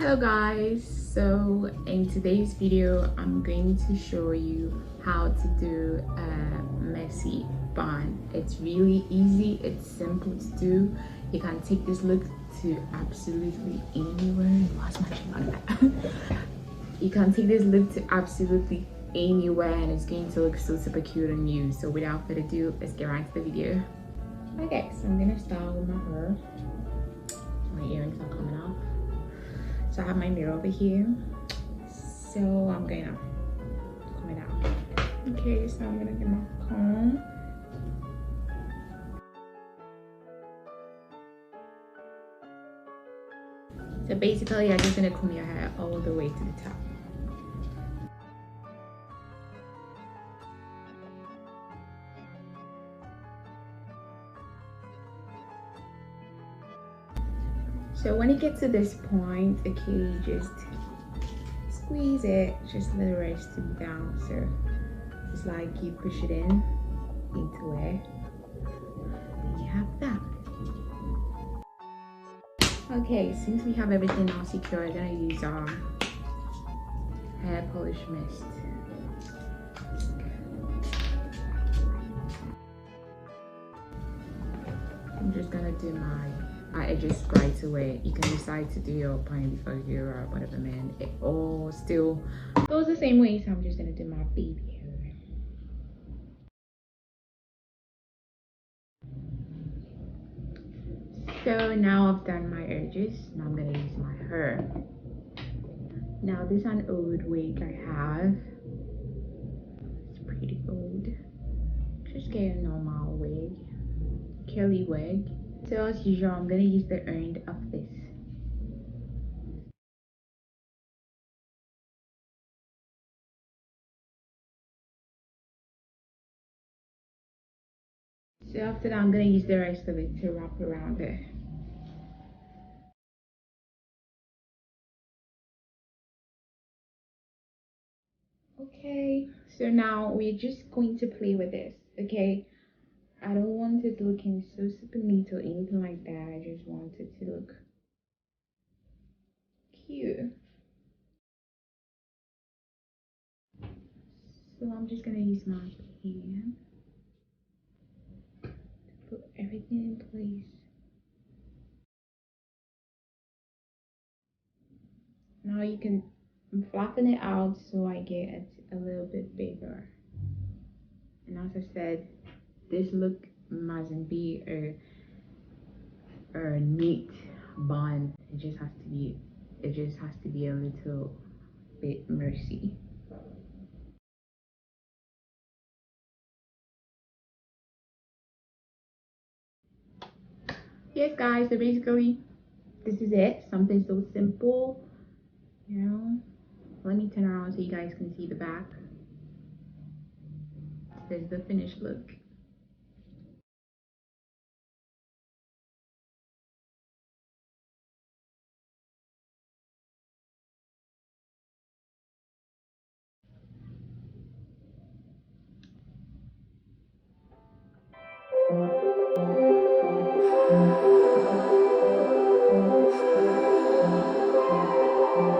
Hello guys, so in today's video I'm going to show you how to do a messy bun. It's really easy, it's simple to do. You can take this look to absolutely anywhere. You can take this look to absolutely anywhere and it's going to look so super cute on you. So without further ado, let's get right to the video. Okay, so I'm gonna start with my hair. My earrings are coming off. So I have my mirror over here, so I'm gonna comb it out. Okay, so I'm gonna get my comb. So basically I'm just gonna comb your hair all the way to the top. So when it gets to this point, okay, you just squeeze it, just let it rest down. So it's like you push it in into it. Then you have that. Okay, since we have everything now secure, I'm gonna use our hair polish mist. I'm just gonna do my edges right away. You can decide to do your point before you do or whatever, man. It all still goes the same way, so I'm just gonna do my baby hair. So now I've done my edges. Now I'm gonna use my hair. Now this is an old wig I have. It's pretty old. Just get a normal wig, curly wig. So as usual, I'm gonna use the end of this. So after that, I'm gonna use the rest of it to wrap around it. Okay, so now we're just going to play with this, okay? I don't want it looking so super neat or anything like that. I just want it to look cute. So I'm just gonna use my pen to put everything in place. Now you can flatten it out so I get it a little bit bigger. And as I said, this look mustn't be a neat bun. It just has to be a little bit messy. Yes guys, so basically this is it. Something so simple, you know. Let me turn around so you guys can see the back. There's the finished look.